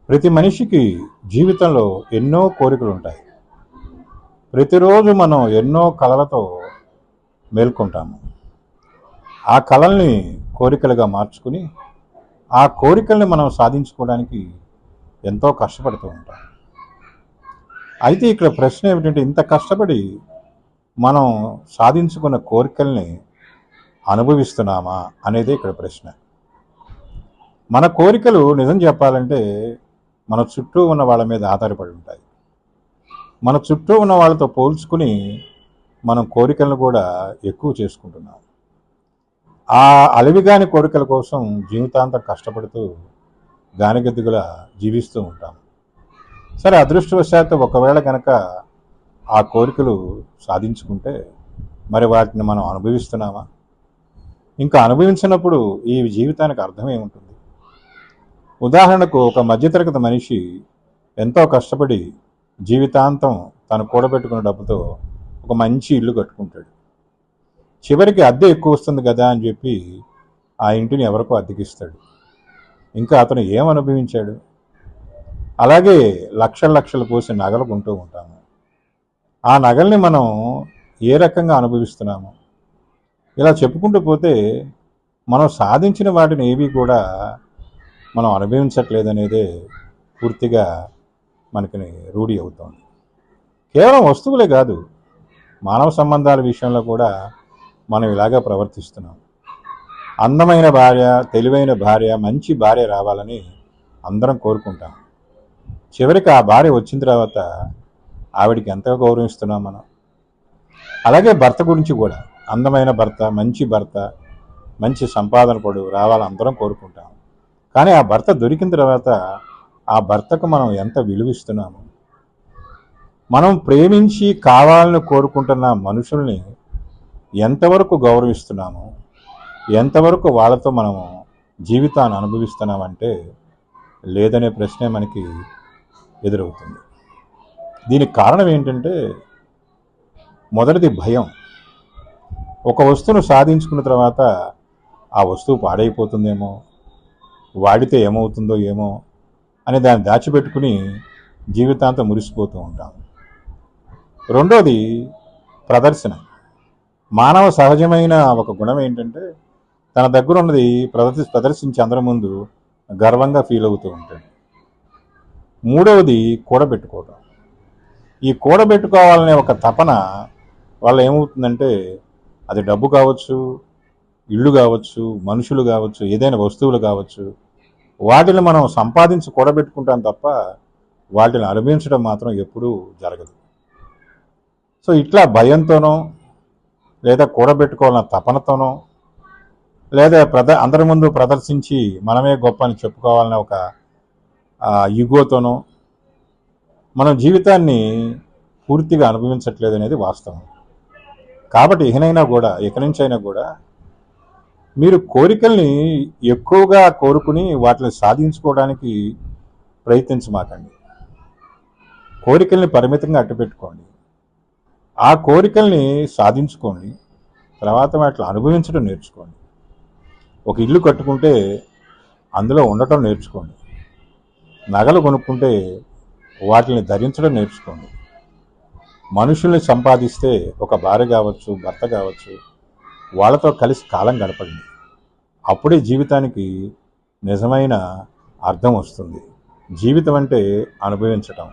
ప్రతి మనిషికి జీవితంలో ఎన్నో కోరికలు ఉంటాయి. ప్రతిరోజు మనం ఎన్నో కలలతో మేల్కొంటాము. ఆ కలల్ని కోరికలుగా మార్చుకుని ఆ కోరికల్ని మనం సాధించుకోవడానికి ఎంతో కష్టపడుతూ ఉంటాం. అయితే ఇక్కడ ప్రశ్న ఏమిటంటే, ఇంత కష్టపడి మనం సాధించుకున్న కోరికల్ని అనుభవిస్తున్నామా అనేదే ఇక్కడ ప్రశ్న. మన కోరికలు నిజం చెప్పాలంటే మన చుట్టూ ఉన్న వాళ్ళ మీద ఆధారపడి ఉంటాయి. మన చుట్టూ ఉన్న వాళ్ళతో పోల్చుకుని మనం కోరికలను కూడా ఎక్కువ చేసుకుంటున్నాం. ఆ అలవిగాని కోరికల కోసం జీవితాంతం కష్టపడుతూ గానిగద్దుగులా జీవిస్తూ ఉంటాం. సరే, అదృష్టవశాత్తు ఒకవేళ కనుక ఆ కోరికలు సాధించుకుంటే మరి వాటిని మనం అనుభవిస్తున్నామా? ఇంకా అనుభవించినప్పుడు ఈ జీవితానికి అర్థమే ఉంటుంది. ఉదాహరణకు, ఒక మధ్యతరగతి మనిషి ఎంతో కష్టపడి జీవితాంతం తను కూడబెట్టుకున్న డబ్బుతో ఒక మంచి ఇల్లు కట్టుకుంటాడు. చివరికి అద్దె ఎక్కువ వస్తుంది కదా అని చెప్పి ఆ ఇంటిని ఎవరికో అద్దెకిస్తాడు. ఇంకా అతను ఏం అనుభవించాడు? అలాగే లక్షల లక్షలు పోసి నగలు కొంటూ ఉంటాము. ఆ నగల్ని మనం ఏ రకంగా అనుభవిస్తున్నాము? ఇలా చెప్పుకుంటూ పోతే మనం సాధించిన వాటిని ఏవి కూడా మనం అనుభవించట్లేదనేదే పూర్తిగా మనకి రూఢి అవుతుంది. కేవలం వస్తువులే కాదు, మానవ సంబంధాల విషయంలో కూడా మనం ఇలాగా ప్రవర్తిస్తున్నాం. అందమైన భార్య, తెలివైన భార్య, మంచి భార్య రావాలని అందరం కోరుకుంటాం. చివరికి ఆ భార్య వచ్చిన తర్వాత ఆవిడికి ఎంతగా గౌరవిస్తున్నాం మనం. అలాగే భర్త గురించి కూడా, అందమైన భర్త, మంచి సంపాదన పడు రావాలని అందరం కోరుకుంటాం. కానీ ఆ భర్త దొరికిన తర్వాత ఆ భర్తకు మనం ఎంత విలువిస్తున్నాము? మనం ప్రేమించి కావాలని కోరుకుంటున్న మనుషుల్ని ఎంతవరకు గౌరవిస్తున్నాము? ఎంతవరకు వాళ్ళతో మనము జీవితాన్ని అనుభవిస్తున్నామంటే లేదనే ప్రశ్నే మనకి ఎదురవుతుంది. దీనికి కారణం ఏంటంటే, మొదటిది భయం. ఒక వస్తువును సాధించుకున్న తర్వాత ఆ వస్తువు పాడైపోతుందేమో, వాడితే ఏమవుతుందో ఏమో అని దాన్ని దాచిపెట్టుకుని జీవితాంతం మురిసిపోతూ ఉంటాం. రెండోది ప్రదర్శన. మానవ సహజమైన ఒక గుణం ఏంటంటే, తన దగ్గర ఉన్నది ప్రదర్శించి అందరి ముందు గర్వంగా ఫీల్ అవుతూ ఉంటాడు. మూడవది కూడబెట్టుకోవడం. ఈ కూడబెట్టుకోవాలనే ఒక తపన వల్ల ఏమవుతుందంటే, అది డబ్బు కావచ్చు, ఇళ్ళు కావచ్చు, మనుషులు కావచ్చు, ఏదైనా వస్తువులు కావచ్చు, వాటిని మనం సంపాదించి కూడబెట్టుకుంటాం తప్ప వాటిని అనుభవించడం మాత్రం ఎప్పుడూ జరగదు. సో ఇట్లా భయంతోనో, లేదా కూడబెట్టుకోవాలన్న తపనతోనో, లేదా అందరి ముందు ప్రదర్శించి మనమే గొప్ప అని చెప్పుకోవాలనే ఒక ఈగోతోనో మనం జీవితాన్ని పూర్తిగా అనుభవించట్లేదు అనేది వాస్తవం. కాబట్టి ఇక నుంచైనా కూడా మీరు కోరికల్ని ఎక్కువగా కోరుకుని వాటిని సాధించుకోవడానికి ప్రయత్నించమాకండి. కోరికల్ని పరిమితంగా అట్టుపెట్టుకోండి. ఆ కోరికల్ని సాధించుకోండి. తర్వాత వాటిని అనుభవించడం నేర్చుకోండి. ఒక ఇల్లు కట్టుకుంటే అందులో ఉండటం నేర్చుకోండి. నగలు కొనుక్కుంటే వాటిని ధరించడం నేర్చుకోండి. మనుషుల్ని సంపాదిస్తే ఒక భార్య కావచ్చు, భర్త కావచ్చు, వాళ్ళతో కలిసి కాలం గడపండి. అప్పుడే జీవితానికి నిజమైన అర్థం వస్తుంది. జీవితం అంటే అనుభవించటం.